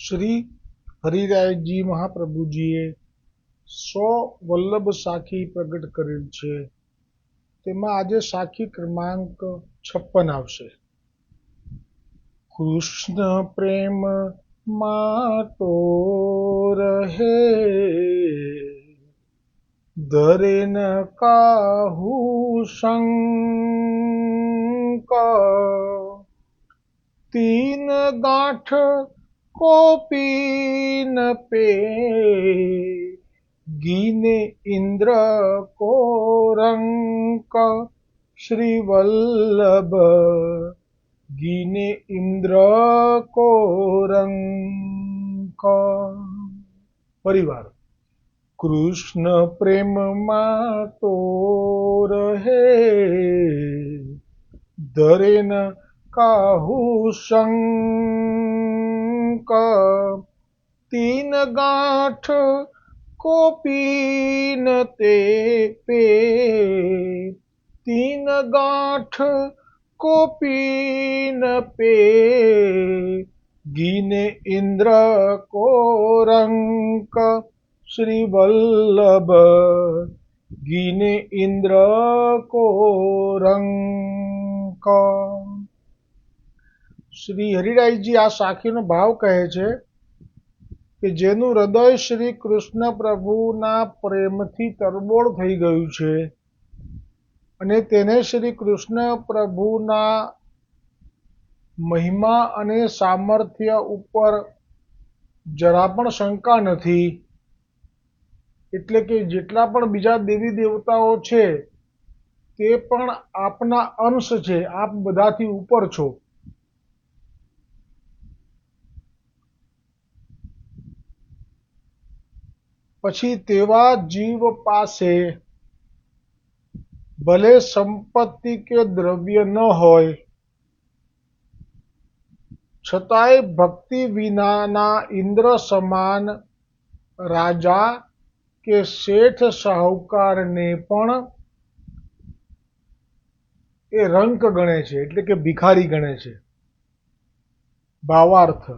શ્રી હરિરાયજી મહાપ્રભુજીએ 100 વલ્લભ સાખી પ્રગટ કરેલ છે. તેમાં આજે સાખી ક્રમાંક 56 આવશે. કૃષ્ણ પ્રેમ માટો રહે, ધરે ન કાહુ શંક, તીન ગાંઠ કોપી ન પે, ગીને ઇન્દ્ર કો રંક. શ્રી વલ્લભ ગીને ઇન્દ્ર કો રંક. પરિવાર. કૃષ્ણ પ્રેમમાં તો રહે, ધરે ન કાહુ શંક, તીન ગાંઠ કોપી ન તે પે, તીન ગાંઠ કોપી ન પે, ગીને ઇન્દ્ર કો રંક. શ્રી વલ્લભ ગીને ઇન્દ્ર કો રંક. શ્રી હરિરાયજી આ સાખીનો ભાવ કહે છે કે જેનું હૃદય શ્રી કૃષ્ણ પ્રભુના પ્રેમથી તરબોળ થઈ ગયું છે અને તેને શ્રી કૃષ્ણ પ્રભુના મહિમા અને સામર્થ્ય ઉપર જરા પણ શંકા નથી, એટલે કે જેટલા પણ બીજા દેવી દેવતાઓ છે તે પણ આપના અંશ છે, આપ બધાથી ઉપર છો. પછી તેવા જીવ પાસે ભલે સંપત્તિ કે દ્રવ્ય ન હોય, છતાંય ભક્તિ વિનાના ઇન્દ્ર સમાન રાજા કે શેઠ શાહુકારને પણ એ રંક ગણે છે, એટલે કે ભિખારી ગણે છે. ભાવાર્થ.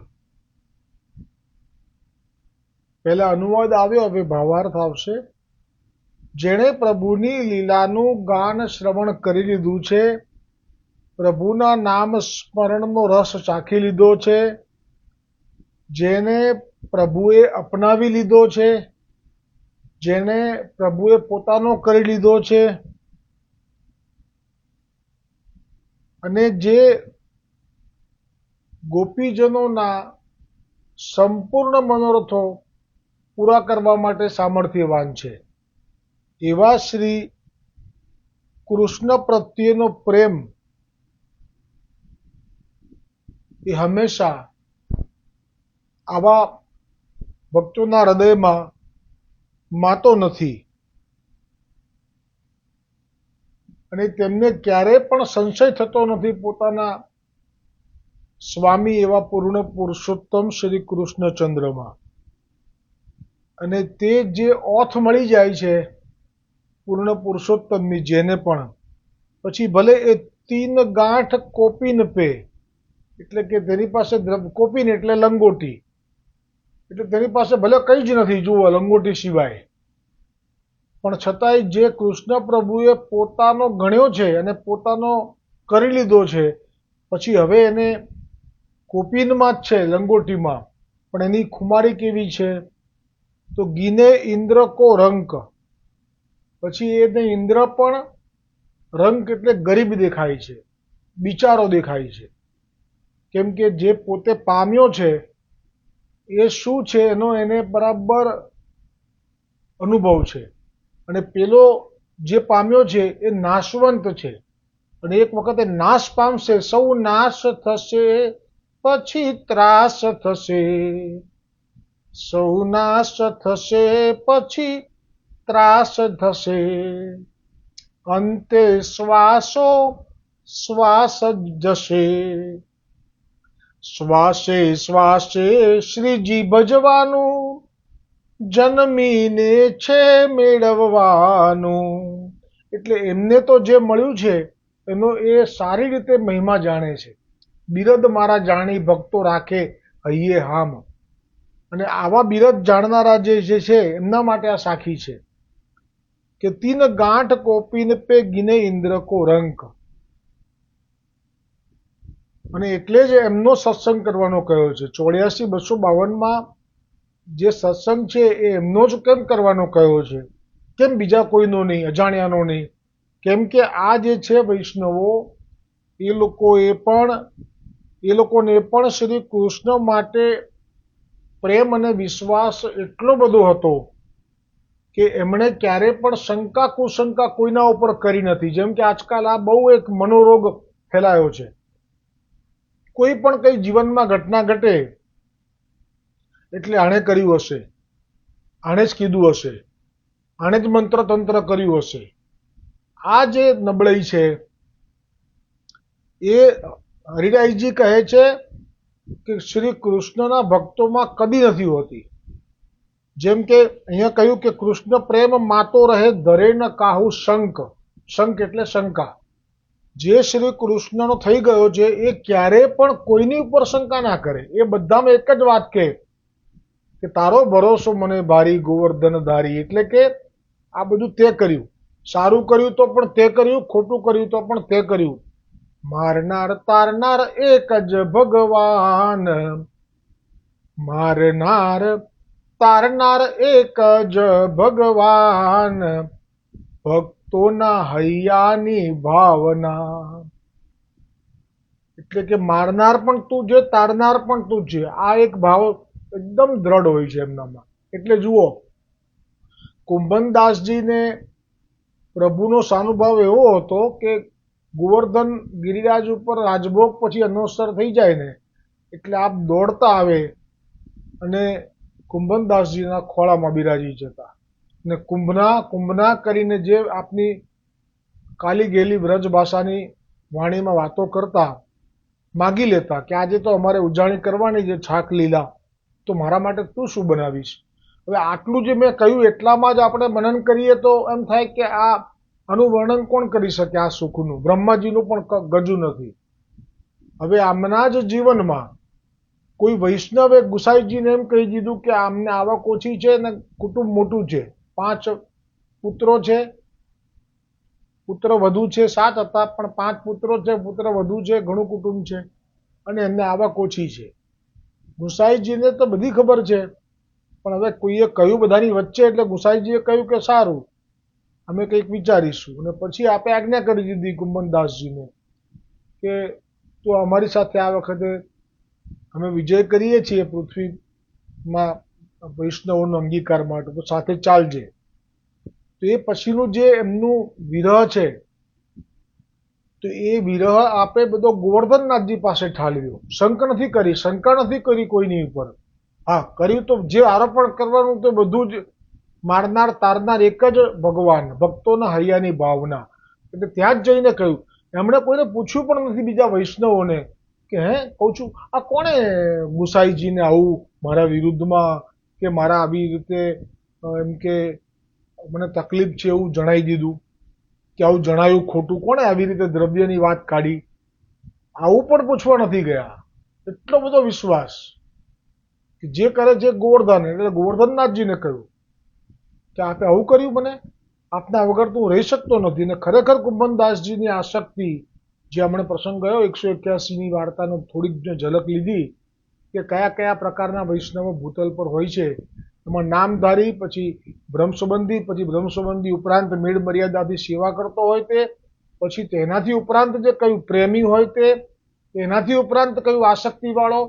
પહેલા અનુવાદ આવ્યો, હવે ભાવાર્થ આવશે. જેણે પ્રભુની લીલાનું ગાન શ્રવણ કરી લીધું છે, પ્રભુના નામ સ્મરણનો રસ ચાખી લીધો છે, જેને પ્રભુએ અપનાવી લીધો છે, જેને પ્રભુએ પોતાનો કરી લીધો છે, અને જે ગોપીજનોના સંપૂર્ણ મનોરથો પૂરા કરવા માટે સામર્થ્યવાન છે, એવા શ્રી કૃષ્ણ પ્રત્યેનો પ્રેમ એ હંમેશા આવા ભક્તોના હૃદયમાં માતો નથી અને તેમને ક્યારેય પણ સંશય થતો નથી પોતાના સ્વામી એવા પૂર્ણ પુરુષોત્તમ શ્રી કૃષ્ણચંદ્રમાં. અને તે જે ઓથ મળી જાય છે પૂર્ણ પુરુષોત્તમની, જેને પણ પછી ભલે એ તીન ગાંઠ કોપીન પે, એટલે કે તેની પાસે કોપીન એટલે લંગોટી, એટલે તેની પાસે ભલે કંઈ જ નથી જુઓ લંગોટી સિવાય, પણ છતાંય જે કૃષ્ણ પ્રભુએ પોતાનો ગણ્યો છે અને પોતાનો કરી લીધો છે, પછી હવે એને કોપીનમાં જ છે, લંગોટીમાં, પણ એની ખુમારી કેવી છે તો ગીને ઇન્દ્ર કો રંક. પછી એને ઇન્દ્ર પણ રંક એટલે ગરીબ દેખાય છે, બિચારો દેખાય છે, કેમ કે જે પોતે પામ્યો છે એ શું છે એનો એને બરાબર અનુભવ છે, અને પેલો જે પામ્યો છે એ નાશવંત છે, અને એક વખતે નાશ પામશે, સૌ નાશ થશે પછી ત્રાસ થશે, સૌ નાશ થશે પછી ત્રાસ થશે, અંતે શ્વાસો શ્વાસ જશે, શ્વાસે શ્વાસે શ્રીજી ભજવાનું, જન્મીને છે મેળવવાનું. એટલે એમને તો જે મળ્યું છે એનો એ સારી રીતે મહિમા જાણે છે. બિરદ મારા જાણી ભક્તો રાખે હૈયે હામ. અને આવા બિરદ જાણનારા જે છે એમના માટે આ સાખી છે કે તીન ગાંઠ કોપીન પે ગિને ઇન્દ્ર કો રંક. અને એટલે જ એમનો સત્સંગ કરવાનો કહ્યો છે. 84-252 જે સત્સંગ છે એ એમનો જ કેમ કરવાનો કહ્યો છે, કેમ બીજા કોઈનો નહીં, અજાણ્યાનો નહીં? કેમ કે આ જે છે વૈષ્ણવો એ લોકોને પણ શ્રી કૃષ્ણ માટે પ્રેમ અને વિશ્વાસ એટલો બધો હતો કે એમણે ક્યારે પણ શંકા કુશંકા કોઈના ઉપર કરી નથી. જેમ કે આજકાલ આ બહુ એક મનોરોગ ફેલાયો છે. કોઈ પણ કઈ જીવનમાં ઘટના ઘટે એટલે આણે કર્યું હશે, આણે જ કીધું હશે, આણે જ મંત્ર તંત્ર કર્યું હશે. આ જે નબળાઈ છે એ હરિરાયજી કહે છે કે શ્રી કૃષ્ણના ભક્તોમાં કદી નથી હોતી. જેમ કે અહીંયા કહ્યું કે કૃષ્ણ પ્રેમ માતો રહે ધરે ન કાહુ શંક. શંક એટલે શંકા. જે શ્રી કૃષ્ણનો થઈ ગયો છે એ ક્યારેય પણ કોઈની ઉપર શંકા ના કરે. એ બધામાં એક જ વાત કે તારો ભરોસો મને ભારી ગોવર્ધન ધારી. એટલે કે આ બધું તે કર્યું, સારું કર્યું તો પણ તે કર્યું, ખોટું કર્યું તો પણ તે કર્યું. મારનાર તારનાર એક જ ભગવાન, મારનાર તારનાર એક જ ભગવાન, ભક્તોના હૈયાની ભાવના. એટલે કે મારનાર પણ તું છે, તારનાર પણ તું છે. આ એક ભાવ એકદમ દ્રઢ હોય છે એમનામાં. એટલે જુઓ, કુંભનદાસજીને પ્રભુનો સાનુભાવ એવો હતો કે ગોવર્ધન ગિરિરાજ ઉપર રાજભોગ પછી અનવસર થઈ જાય ને એટલે આપ દોડતા આવે અને કુંભનદાસજીના ખોળામાં બિરાજી જતા ને કુંભના કરીને જે આપની કાલી ગેલી વ્રજ ભાષાની વાણીમાં વાતો કરતા, માગી લેતા કે આજે તો અમારે ઉજાણી કરવાની છે છાક લીલા, તો મારા માટે તું શું બનાવીશ? હવે આટલું જે મેં કહ્યું એટલામાં જ આપણે મનન કરીએ તો એમ થાય કે આનું વર્ણન કોણ કરી શકે? આ સુખનું બ્રહ્માજીનું પણ ગજુ નથી. હવે આમના જ જીવનમાં કોઈ વૈષ્ણવે ગુસાઈજીને એમ કહી દીધું કે આમને આવક ઓછી છે ને કુટુંબ મોટું છે, 5 પુત્રો છે, પુત્ર વધુ છે. 7 હતા પણ 5 પુત્રો છે, પુત્ર વધુ છે, ઘણું કુટુંબ છે અને એમને આવક ઓછી છે. ગુસાઈજીને તો બધી ખબર છે, પણ હવે કોઈએ કહ્યું બધાની વચ્ચે એટલે ગુસાઈજીએ કહ્યું કે સારું, અમે કંઈક વિચારીશું. અને પછી આપે આજ્ઞા કરી દીધી કુંભનદાસજીને કે તો અમારી સાથે આ વખતે અમે વિજય કરીએ છીએ પૃથ્વીમાં વૈષ્ણવોનો અંગીકાર માટે, તો સાથે ચાલજે. તો એ પછીનું જે એમનું વિરહ છે તો એ વિરહ આપે બધો ગોવર્ધનનાથજી પાસે ઠાલવ્યો. શંકા નથી કરી કોઈની ઉપર. હા, કર્યું તો જે આરોપણ કરવાનું તો બધું જ મારનાર તારનાર એક જ ભગવાન, ભક્તોના હૈયાની ભાવના. એટલે ત્યાં જ જઈને કહ્યું. એમણે કોઈને પૂછ્યું પણ નથી બીજા વૈષ્ણવોને કે કહું છું આ કોણે ગુસાઈજીને આવું મારા વિરુદ્ધમાં કે મારા આવી રીતે એમ કે મને તકલીફ છે એવું જણાવી દીધું કે આવું જણાયું ખોટું, કોણે આવી રીતે દ્રવ્યની વાત કાઢી? આવું પણ પૂછવા નથી ગયા. એટલો બધો વિશ્વાસ કે જે કરે છે ગોવર્ધન. એટલે ગોવર્ધનનાથજીને કહ્યું કે આપે આવું કર્યું, મને આપના વગર તો હું રહી શકતો નથી. અને ખરેખર કુંભનદાસજીની આસક્તિ, જે હમણાં પ્રસંગ ગયો 181ની વાર્તાનો થોડીક ઝલક લીધી કે કયા કયા પ્રકારના વૈષ્ણવો ભૂતલ પર હોય છે. એમાં નામધારી, પછી બ્રહ્મસંબંધી ઉપરાંત મેળ મર્યાદાથી સેવા કરતો હોય તે, પછી તેનાથી ઉપરાંત જે કયું પ્રેમી હોય તે, એનાથી ઉપરાંત કયું આસક્તિવાળો.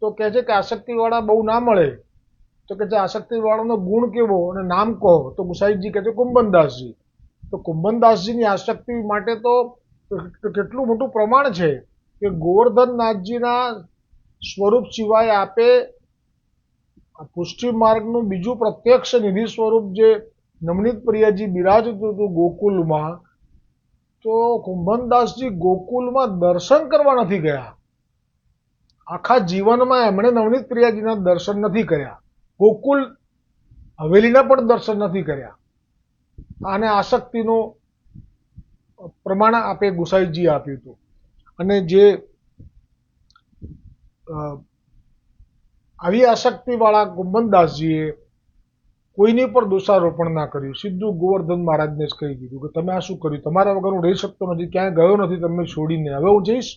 તો કહે છે કે આસક્તિવાળા બહુ ના મળે. તો કે આસક્તિવાળાનો ગુણ કેવો અને નામ કહો? તો ગુસાઈજી કહે છે કુંભનદાસજી. તો કુંભનદાસજીની આસક્તિ માટે તો કેટલું મોટું પ્રમાણ છે કે ગોવર્ધનનાથજીના સ્વરૂપ સિવાય આપે પુષ્ટિ માર્ગનું બીજું પ્રત્યક્ષ નિધિ સ્વરૂપ જે નવનીત પ્રિયજી બિરાજતું હતું ગોકુલમાં, તો કુંભનદાસજી ગોકુલમાં દર્શન કરવા નથી ગયા. આખા જીવનમાં એમણે નવનીત પ્રિયાજીના દર્શન નથી કર્યા, ગોકુલ હવેલીના પણ દર્શન નથી કર્યા. આને આસક્તિનું પ્રમાણ આપે ગુસાઈજી આપ્યું હતું. અને જે આવી આસક્તિવાળા કુંભનદાસજીએ કોઈની પર દોષારોપણ ના કર્યું, સીધું ગોવર્ધન મહારાજને જ કહી દીધું કે તમે આ શું કર્યું, તમારા વગર હું રહી શકતો નથી, ક્યાંય ગયો નથી તમને છોડીને, હવે હું જઈશ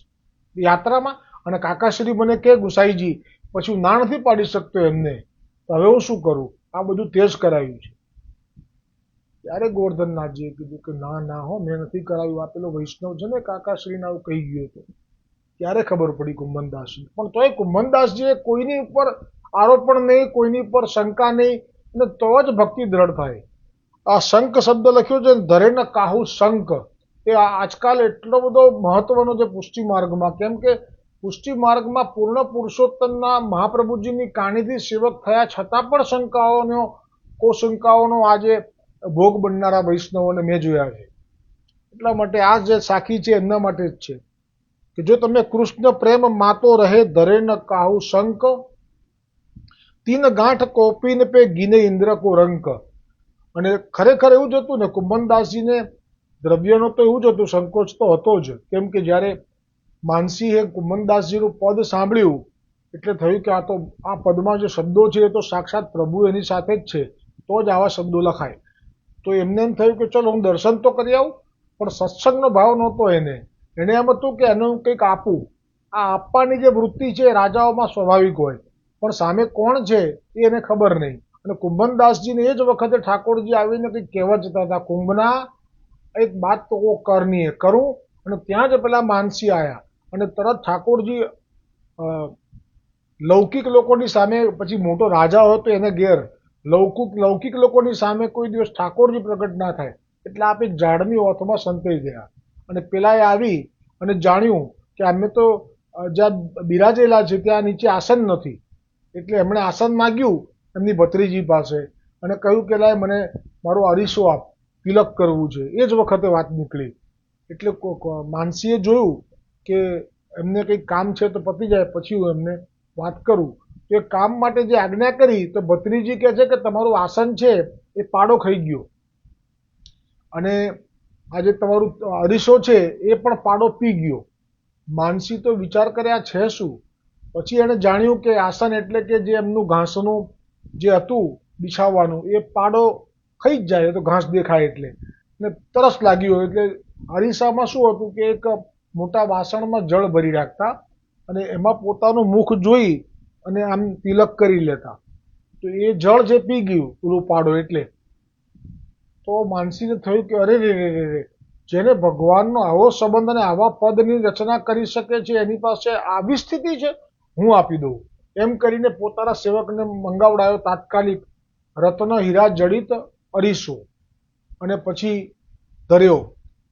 યાત્રામાં અને કાકાશ્રી મને કે ગુસાઈજી પછી હું ના નથી પાડી શકતો એમને, તો હવે હું શું કરું, આ બધું તે જ કરાવ્યું છે. ત્યારે ગોવર્ધનનાથજીએ કીધું કે ના ના હો, મેં નથી કરાવ્યું, આ પેલો વૈષ્ણવ છે ને કાકાશ્રીને આવું કહી ગયો હતો. ત્યારે ખબર પડી કુંભનદાસજી, પણ તોય કુંભનદાસજીએ કોઈની ઉપર આરોપણ નહીં, કોઈની ઉપર શંકા નહીં, અને તો જ ભક્તિ દ્રઢ થાય. આ શંખ શબ્દ લખ્યો છે ધરેન કાહુ શંખ, એ આજકાલ એટલો બધો મહત્વનો છે પુષ્ટિ માર્ગમાં. કેમ કે પુષ્ટિ માર્ગમાં પૂર્ણ પુરુષોત્તમના મહાપ્રભુજીની કાણીથી સેવક થયા છતાં પણ શંકાઓનો કોશંકાઓનો આજે ભોગ બનનારા વૈષ્ણવોને મેં જોયા છે. એટલા માટે આ જે સાખી છે એમના માટે જ છે કે જો તમે કૃષ્ણ પ્રેમ માતો રહે ધરેન કાહુ શંક, તીન ગાંઠ કોપીન પે ગીને ઇન્દ્ર કો રંક. અને ખરેખર એવું જ હતું ને, કુંભનદાસજીને દ્રવ્યનો તો એવું જ હતું, સંકોચ તો હતો જ. કેમ કે જ્યારે માનસીએ કુંભનદાસજીનું પદ સાંભળ્યું એટલે થયું કે આ પદમાં જે શબ્દો છે એ તો સાક્ષાત પ્રભુ એની સાથે જ છે, તો જ આવા શબ્દો લખાય. તો એમને એમ થયું કે ચલો હું દર્શન તો કરી આવું, પણ સત્સંગનો ભાવ નહોતો એને એમ હતું કે એને હું કંઈક આપું. આ આપવાની જે વૃત્તિ છે રાજાઓમાં સ્વાભાવિક હોય, પણ સામે કોણ છે એ એને ખબર નહીં. અને કુંભનદાસજીને એ જ વખતે ઠાકોરજી આવીને કંઈક કહેવા જતા હતા, કુંભના એક બાત તો વો કરની હે, કરું. અને ત્યાં જ પેલા માનસી આવ્યા અને તરત ઠાકોરજી લૌકિક લોકોની સામે, પછી મોટો રાજા હોય તો એને ઘેર, લૌકિક લોકોની સામે કોઈ દિવસ ઠાકોરજી પ્રગટ ના થાય. એટલે આપ એક ઝાડની ઓથમાં સંતાઈ ગયા. અને પેલાએ આવી અને જાણ્યું કે અમે તો જ્યાં બિરાજેલા છે ત્યાં નીચે આસન નથી, એટલે એમણે આસન માગ્યું એમની ભત્રીજી પાસે અને કહ્યું કે લાય મને મારો અરીસો આપ, તિલક કરવું છે. એ જ વખતે વાત નીકળી. એટલે માનસીએ જોયું કે એમને કંઈક કામ છે તો પતી જાય પછી હું એમને વાત કરું. તો એ કામ માટે જે આજ્ઞા કરી તો ભત્રીજી કહે છે કે તમારું આસન છે એ પાડો ખાઈ ગયો અને આ જે તમારું અરીસો છે એ પણ પાડો પી ગયો. માનસી તો વિચાર કર્યા છે શું, પછી એણે જાણ્યું કે આસન એટલે કે જે એમનું ઘાસનું જે હતું બિછાવવાનું એ પાડો ખાઈ જ જાય, તો ઘાસ દેખાય એટલે. ને તરસ લાગી હોય એટલે અરીસામાં શું હતું કે એક મોટા વાસણમાં જળ ભરી રાખતા અને એમાં પોતાનું મુખ જોઈ અને આમ તિલક કરી લેતા. તો એ જળ જે પી ગયું પેલું પાડો એટલે. તો માનસીને થયું કે અરે રે રે રે, જેને ભગવાનનો આવો સંબંધ અને આવા પદની રચના કરી શકે છે એની પાસે આવી સ્થિતિ છે, હું આપી દઉં. એમ કરીને પોતાના સેવકને મંગાવડાયો તાત્કાલિક રત્ન હીરા જડિત અરીસો અને પછી ધર્યો.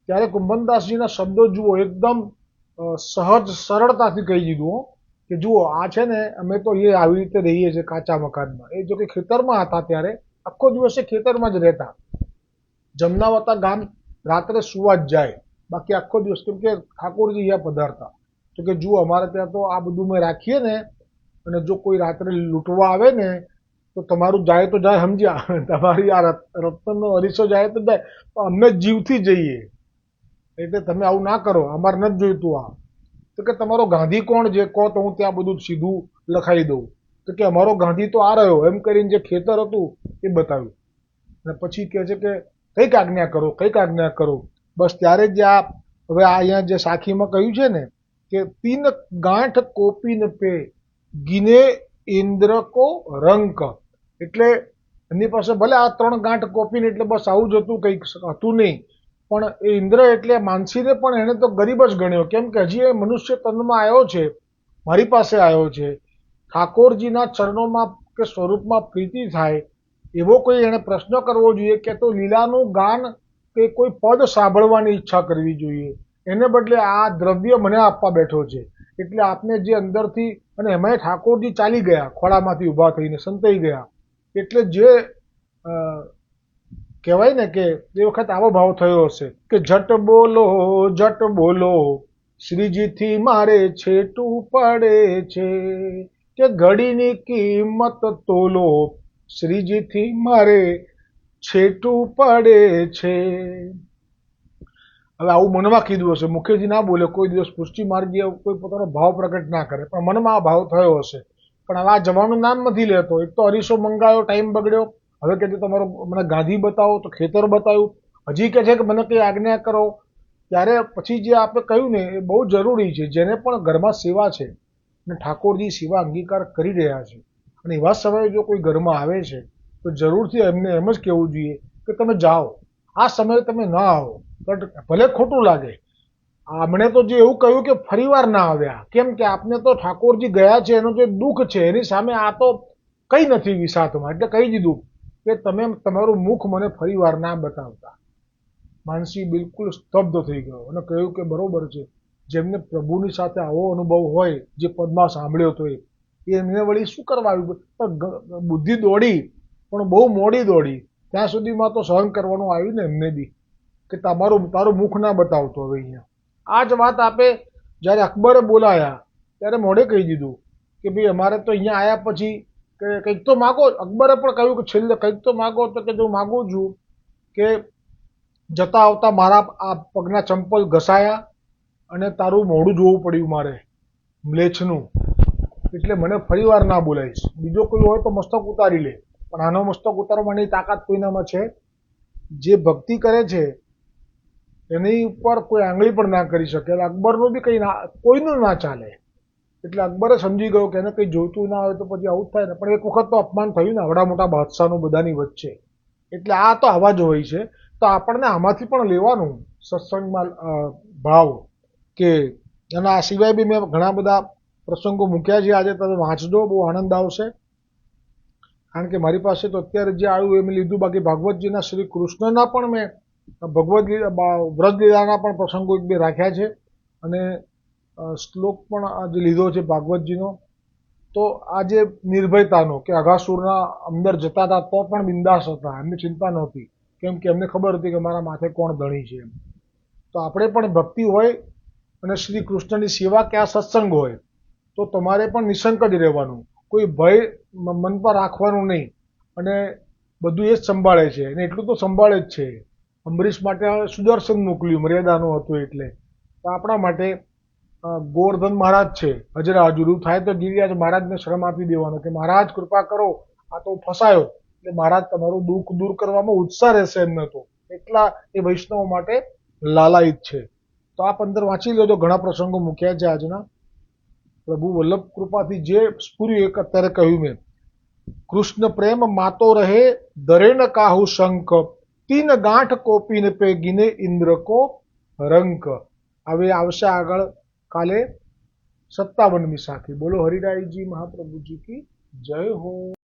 ત્યારે કુંભનદાસજીના શબ્દો જુઓ, એકદમ સહજ સરળતાથી કહી દીધું કે જુઓ આ છે ને અમે તો એ આવી રીતે રહીએ છીએ કાચા મકાનમાં. એ જો કે ખેતરમાં હતા ત્યારે આખો દિવસ એ ખેતરમાં જ રહેતા. જમનાવતા ગામ રાત્રે સુવા જ જાય, બાકી આખો દિવસ, કેમ કે ઠાકોરજી અહીંયા પધારતા. તો કે જુઓ અમારે ત્યાં તો આ બધું મેં રાખીએ ને, અને જો કોઈ રાત્રે લૂંટવા આવે ને તો તમારું જાય તો જાય, સમજ્યા, તમારી આ રત્નનો અરીસો જાય તો જાય, તો અમે જીવથી જઈએ. એટલે તમે આવું ના કરો, અમારે નથી જોઈતું આ. તો કે તમારો ગાંધી કોણ જે કહો તો હું ત્યાં બધું સીધું લખાઈ દઉં. તો કે અમારો ગાંધી તો આ રહ્યો, એમ કરીને જે ખેતર હતું એ બતાવ્યું. અને પછી કહે છે કે કંઈક આજ્ઞા કરો, કંઈક આજ્ઞા કરો. બસ ત્યારે જ આ હવે અહીંયા જે સાખીમાં કહ્યું છે ને કે તીન ગાંઠ કોપીન પે ગીને ઇન્દ્ર કો રંક, એટલે એની પાસે ભલે આ 3 ગાંઠ કોપીને એટલે બસ આવું જ હતું, કંઈક હતું નહીં. પણ એ ઇન્દ્ર એટલે માનસીને પણ એને તો ગરીબ જ ગણ્યો. કેમ કે હજી એ મનુષ્ય તનમાં આવ્યો છે, મારી પાસે આવ્યો છે, ઠાકોરજીના ચરણોમાં કે સ્વરૂપમાં પ્રીતિ થાય એવો કોઈ એને પ્રશ્ન કરવો જોઈએ કે તો લીલાનું ગાન કે કોઈ પદ સાંભળવાની ઈચ્છા કરવી જોઈએ. એને બદલે આ દ્રવ્ય મને આપવા બેઠો છે. એટલે આપને જે અંદરથી, અને એમાંય ઠાકોરજી ચાલી ગયા, ખોળામાંથી ઊભા થઈને સંતાઈ ગયા. એટલે જે કહેવાય ને કે એ વખત આવો ભાવ થયો હશે કે જટ બોલો શ્રીજીથી મારે છેટું પડે છે, કે ઘડીની કિંમત તોલો શ્રીજીથી મારે છેટું પડે છે. હવે આવું મનમાં કીધું હશે, મુખેથી ના બોલે, કોઈ દિવસ પુષ્ટિ માર્ગીય કોઈ પોતાનો ભાવ પ્રગટ ના કરે, પણ મનમાં આ ભાવ થયો હશે પણ હવે આ જવાનું નામ નથી લેતો. એક તો અરીસો મંગાયો, ટાઈમ બગડ્યો, હવે કે તમારો મને ગાદી બતાવો તો ખેતર બતાવ્યું, હજી કે છે કે મને કંઈ આજ્ઞા કરો. ત્યારે પછી જે આપણે કહ્યું ને એ બહુ જરૂરી છે. જેને પણ ઘરમાં સેવા છે અને ઠાકોરજી સેવા અંગીકાર કરી રહ્યા છે અને એવા સમયે જો કોઈ ઘરમાં આવે છે તો જરૂરથી એમને એમ જ કહેવું જોઈએ કે તમે જાઓ, આ સમયે તમે ના આવો. ભલે ખોટું લાગે. આમણે તો જે એવું કહ્યું કે ફરીવાર ના આવ્યા, કેમ કે આપને તો ઠાકોરજી ગયા છે એનું જે દુઃખ છે એની સામે આ તો કંઈ નથી વિસાતમાં. એટલે કહી દીધું કે તમે તમારું મુખ મને ફરીવાર ના બતાવતા. માનસી બિલકુલ સ્તબ્ધ થઈ ગયો અને કહ્યું કે બરોબર છે, જેમને પ્રભુની સાથે આવો અનુભવ હોય, જે પદમાં સાંભળ્યો હતો એ એમને વળી શું કરવા આવ્યું. બુદ્ધિ દોડી પણ બહુ મોડી દોડી. ત્યાં સુધીમાં તો સહન કરવાનું આવ્યું ને એમને બી કે તારું મુખ ના બતાવતો હવે અહીંયા. આ જ વાત આપે જ્યારે અકબરે બોલાયા ત્યારે મોઢે કહી દીધું કે ભાઈ અમારે તો અહીંયા આવ્યા પછી કે કંઈક તો માગો. અકબરે પણ કહ્યું કે છેલ્લે કંઈક તો માગો. તો કે હું માગું છું કે જતા આવતા મારા આ પગના ચંપલ ઘસાયા અને તારું મોઢું જોવું પડ્યું મારે મ્લેચ્છનું, એટલે મને ફરીવાર ના બોલાવીશ. બીજો કોઈ હોય તો મસ્તક ઉતારી લે, પણ આનો મસ્તક ઉતારવાની તાકાત કોઈનામાં છે? જે ભક્તિ કરે છે એની ઉપર કોઈ આંગળી પણ ના કરી શકે. અકબરનું બી કંઈ કોઈનું ના ચાલે. એટલે અકબરે સમજી ગયો કે એને કંઈ જોઈતું ના હોય તો પછી આવું જ થાય ને. પણ એક વખત તો અપમાન થયું ને આવડા મોટા બાદશાહનું બધાની વચ્ચે. એટલે આ તો આવા જ હોય છે. તો આપણને આમાંથી પણ લેવાનું સત્સંગમાં ભાવ કે અને આ સિવાય બી મેં ઘણા બધા પ્રસંગો મૂક્યા છે. આજે તમે વાંચજો, બહુ આનંદ આવશે. કારણ કે મારી પાસે તો અત્યારે જે આવ્યું એ મેં લીધું. બાકી ભાગવતજીના શ્રી કૃષ્ણના પણ મેં ભગવદ્ વ્રજલીલાના પણ પ્રસંગો એક બે રાખ્યા છે અને શ્લોક પણ આજે લીધો છે ભાગવતજીનો. તો આ જે નિર્ભયતાનો કે અઘાસુરના અંદર જતા હતા તો પણ બિંદાસ હતા, એમની ચિંતા નહોતી, કેમ કે એમને ખબર હતી કે મારા માથે કોણ ધણી છે એમ. તો આપણે પણ ભક્તિ હોય અને શ્રી કૃષ્ણની સેવા કે આ સત્સંગ હોય તો તમારે પણ નિશંક જ રહેવાનું, કોઈ ભય મન પર રાખવાનું નહીં. અને બધું એ જ સંભાળે છે અને એટલું તો સંભાળે જ છે. અંબરીશ માટે સુદર્શન મોકલ્યું, મર્યાદાનું હતું એટલે. તો આપણા માટે ગોવર્ધન મહારાજ છે, હજરા હજુરું થાય તો ગિરિરાજ મહારાજને શ્રમ આપી દેવાનો કે મહારાજ કૃપા કરો, આ તો ફસાયો. એટલે મહારાજ તમારું દુઃખ દૂર કરવામાં ઉત્સાહ રહેશે એમને તો. એટલા એ વૈષ્ણવ માટે લાલાયિત છે. તો આ 15 વાંચી લેજો. ઘણા પ્રસંગો મૂક્યા છે આજના. પ્રભુ વલ્લભ કૃપાથી જે સ્ફુર્યું એક અત્યારે કહ્યું મેં. કૃષ્ણ પ્રેમ માતો રહે દરે ન કાહુ શંખ, તીન ગાંઠ કોપીને પે ગિને ઇન્દ્ર કો રંક. હવે આવશે આગળ કાલે 57મી સાખી. બોલો હરિરાયજી મહાપ્રભુજી કી જય હો.